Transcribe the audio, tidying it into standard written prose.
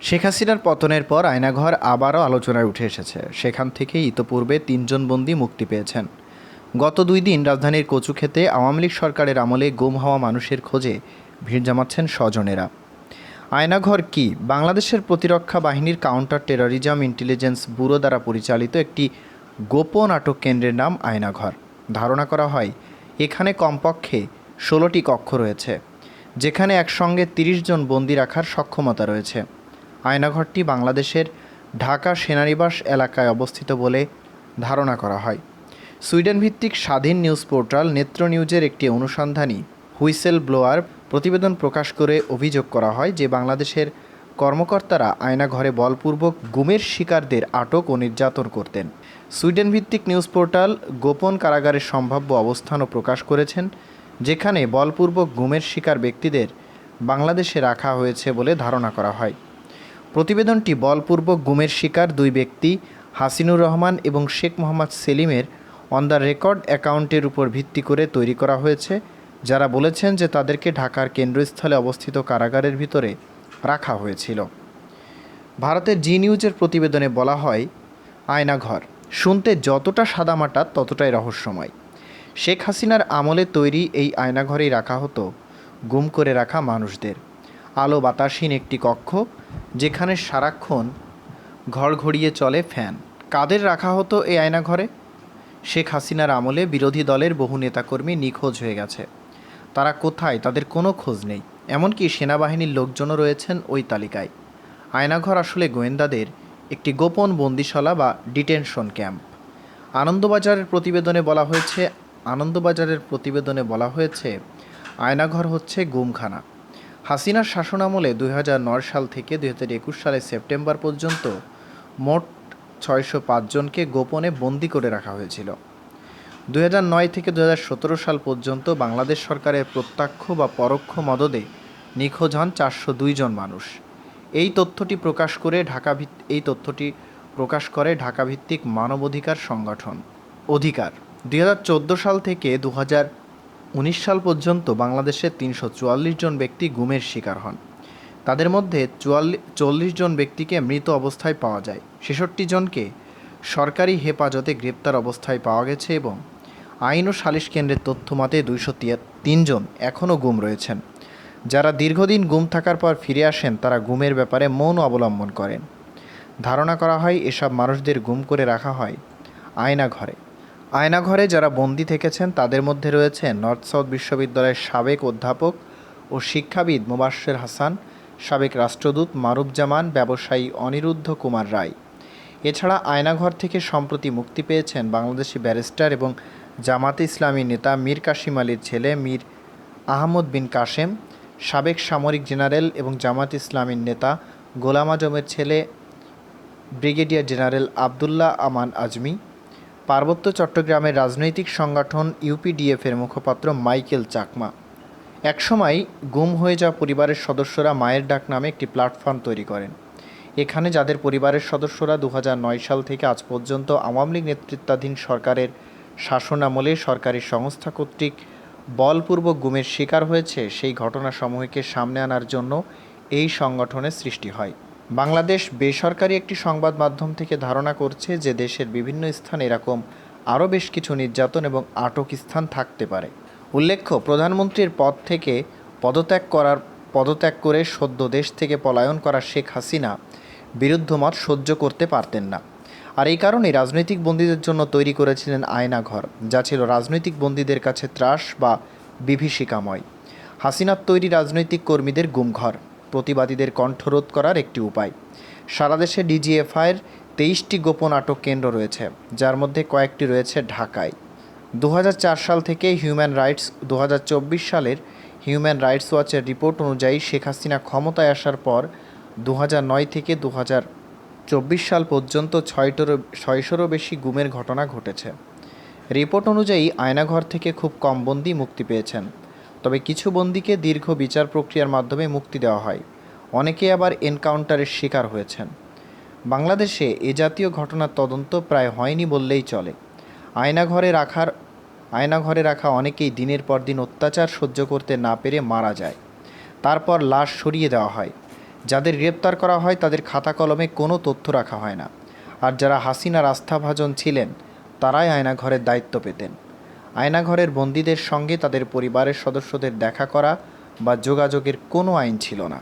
শেখ হাসিনার পতনের পর আয়নাঘর আবারও আলোচনায় উঠে এসেছে। সেখান থেকে ইতোপূর্বে ৩ জন বন্দী মুক্তি পেয়েছেন। গত ২ দিন রাজধানীর কচুক্ষেতে আওয়ামী লীগ সরকারের আমলে গুম হওয়া মানুষের খোঁজে ভিড় জমাচ্ছেন স্বজনেরা। আয়নাঘর কি? বাংলাদেশের প্রতিরক্ষা বাহিনীর কাউন্টার টেররিজম ইন্টেলিজেন্স ব্যুরো দ্বারা পরিচালিত একটি গোপন আটক কেন্দ্রের নাম আয়নাঘর। ধারণা করা হয় এখানে কমপক্ষে ১৬টি কক্ষ রয়েছে, যেখানে একসঙ্গে ৩০ জন বন্দী রাখার সক্ষমতা রয়েছে। আয়নাঘরটি বাংলাদেশের ঢাকা সেনানিবাস এলাকায় অবস্থিত বলে ধারণা করা হয়। সুইডেন ভিত্তিক স্বাধীন নিউজ পোর্টাল নেত্র নিউজের একটি অনুসন্ধানী হুইসেল ব্লোয়ার প্রতিবেদন প্রকাশ করে অভিযোগ করা হয় যে বাংলাদেশের কর্মকর্তারা আয়নাঘরে বলপূর্বক গুমের শিকারদের আটক ও নির্যাতন করতেন। সুইডেন ভিত্তিক নিউজ পোর্টাল গোপন কারাগারের সম্ভাব্য অবস্থানও প্রকাশ করেছেন, যেখানে বলপূর্বক গুমের শিকার ব্যক্তিদের বাংলাদেশে রাখা হয়েছে বলে ধারণা করা হয়। প্রতিবেদনটি বলপূর্বক গুমের শিকার ২ ব্যক্তি হাসিনুর রহমান এবং শেখ মোহাম্মদ সেলিমের অন দ্য রেকর্ড অ্যাকাউন্টের উপর ভিত্তি করে তৈরি করা হয়েছে, যারা বলেছেন যে তাদেরকে ঢাকার কেন্দ্রস্থলে অবস্থিত কারাগারের ভিতরে রাখা হয়েছিল। ভারতের জি নিউজের প্রতিবেদনে বলা হয়, আয়নাঘর শুনতে যতটা সাদামাটা ততটাই রহস্যময়। শেখ হাসিনার আমলে তৈরি এই আয়নাঘরেই রাখা হতো গুম করে রাখা মানুষদের। আলো বাতাসহীন একটি কক্ষ, যেখানে সারাক্ষণ ঘড়ঘড়িয়ে চলে ফ্যান। কাদের রাখা হতো এই আয়নাঘরে? শেখ হাসিনার আমলে বিরোধী দলের বহু নেতাকর্মী নিখোঁজ হয়ে গেছে। তারা কোথায়? তাদের কোনো খোঁজ নেই। এমনকি সেনাবাহিনীর লোকজনও রয়েছেন ওই তালিকায়। আয়নাঘর আসলে গোয়েন্দাদের একটি গোপন বন্দিশালা বা ডিটেনশন ক্যাম্প। আনন্দবাজারের প্রতিবেদনে বলা হয়েছে আয়নাঘর হচ্ছে গুমখানা। হাসিনার শাসনামলে ২০০৯ সাল থেকে ২০২১ সালের সেপ্টেম্বর পর্যন্ত মোট ৬০৫ জনকে গোপনে বন্দি করে রাখা হয়েছিল। ২০০৯ থেকে ২০১৭ সাল পর্যন্ত বাংলাদেশ সরকারের প্রত্যক্ষ বা পরোক্ষ মদদে নিখোঁজ হন ৪০২ জন মানুষ। এই তথ্যটি প্রকাশ করে ঢাকাভিত্তিক মানবাধিকার সংগঠন অধিকার। ২০১৪ সাল থেকে ২০১৯ সাল পর্যন্ত বাংলাদেশে ৩৪৪ জন ব্যক্তি গুমের শিকার হন। তাদের মধ্যে ৪০ জন ব্যক্তিকে মৃত অবস্থায় পাওয়া যায়, ৬৬ জনকে সরকারি হেফাজতে গ্রেপ্তার অবস্থায় পাওয়া গেছে এবং আইন ও সালিশ কেন্দ্রের তথ্য মতে ২০৩ জন এখনও গুম রয়েছেন। যারা দীর্ঘদিন গুম থাকার পর ফিরে আসেন, তারা গুমের ব্যাপারে মৌন অবলম্বন করেন। ধারণা করা হয় এসব মানুষদের গুম করে রাখা হয় আয়নাঘরে। আয়নাঘরে যারা বন্দী থেকেছেন তাদের মধ্যে রয়েছেন নর্থ সাউথ বিশ্ববিদ্যালয়ের সাবেক অধ্যাপক ও শিক্ষাবিদ মোবাশ্বের হাসান, সাবেক রাষ্ট্রদূত মারুফ জামান, ব্যবসায়ী অনিরুদ্ধ কুমার রায়। এছাড়া আয়নাঘর থেকে সম্প্রতি মুক্তি পেয়েছেন বাংলাদেশি ব্যারিস্টার এবং জামাতে ইসলামী নেতা মীর কাসেম আলীর ছেলে মীর আহমদ বিন কাসেম, সাবেক সামরিক জেনারেল এবং জামাতে ইসলামীর নেতা গোলাম আজমের ছেলে ব্রিগেডিয়ার জেনারেল আবদুল্লাহ আমান আজমি, পার্বত্য চট্টগ্রামের রাজনৈতিক সংগঠন ইউপিডিএফের মুখপাত্র মাইকেল চাকমা। একসময় গুম হয়ে যাওয়া পরিবারের সদস্যরা মায়ের ডাক নামে একটি প্ল্যাটফর্ম তৈরি করেন। এখানে যাদের পরিবারের সদস্যরা ২০০৯ সাল থেকে আজ পর্যন্ত আওয়ামী লীগ নেতৃত্বাধীন সরকারের শাসনামলে সরকারি সংস্থা কর্তৃক বলপূর্বক গুমের শিকার হয়েছে, সেই ঘটনাসমূহকে সামনে আনার জন্য এই সংগঠনের সৃষ্টি হয়। বাংলাদেশ বেসরকারি একটি সংবাদ মাধ্যম থেকে ধারণা করছে যে দেশের বিভিন্ন স্থানে এরকম আরও বেশ কিছু নির্যাতন এবং আটক স্থান থাকতে পারে। উল্লেখ্য, প্রধানমন্ত্রীর পদ থেকে পদত্যাগ করে সদ্য দেশ থেকে পলায়ন করা শেখ হাসিনা বিরুদ্ধমত সহ্য করতে পারতেন না। আর এই কারণেই রাজনৈতিক বন্দীদের জন্য তৈরি করেছিলেন আয়নাঘর, যা ছিল রাজনৈতিক বন্দীদের কাছে ত্রাস বা বিভীষিকাময়। হাসিনার তৈরি রাজনৈতিক কর্মীদের গুমঘর, প্রতিবাদীদের কণ্ঠরোধ করার একটি উপায়। সারা দেশে ডিজিএফআইয়ের ২৩টি গোপন আটক কেন্দ্র রয়েছে, যার মধ্যে কয়েকটি রয়েছে ঢাকায়। ২০০৪ সাল থেকে ২০২৪ সালের হিউম্যান রাইটস ওয়াচের রিপোর্ট অনুযায়ী শেখ হাসিনা ক্ষমতায় আসার পর ২০০৯ থেকে ২০২৪ সাল পর্যন্ত ৬০০রও বেশি গুমের ঘটনা ঘটেছে। রিপোর্ট অনুযায়ী আয়নাঘর থেকে খুব কম বন্দী মুক্তি পেয়েছেন, তবে কিছু বন্দীকে দীর্ঘ বিচার প্রক্রিয়ার মাধ্যমে মুক্তি দেওয়া হয়। অনেকে আবার এনকাউন্টারের শিকার হয়েছেন। বাংলাদেশে এ জাতীয় ঘটনার তদন্ত প্রায় হয়নি বললেই চলে। আয়নাঘরে রাখা অনেকেই দিনের পর দিন অত্যাচার সহ্য করতে না পেরে মারা যায়। তারপর লাশ সরিয়ে দেওয়া হয়। যাদের গ্রেপ্তার করা হয় তাদের খাতা কলমে কোনো তথ্য রাখা হয় না। আর যারা হাসিনার আস্থাভাজন ছিলেন তারাই আয়নাঘরের দায়িত্ব পেতেন। আয়নাঘরের বন্দীদের সঙ্গে তাদের পরিবারের সদস্যদের দেখা করা বা যোগাযোগের কোনো আইন ছিল না।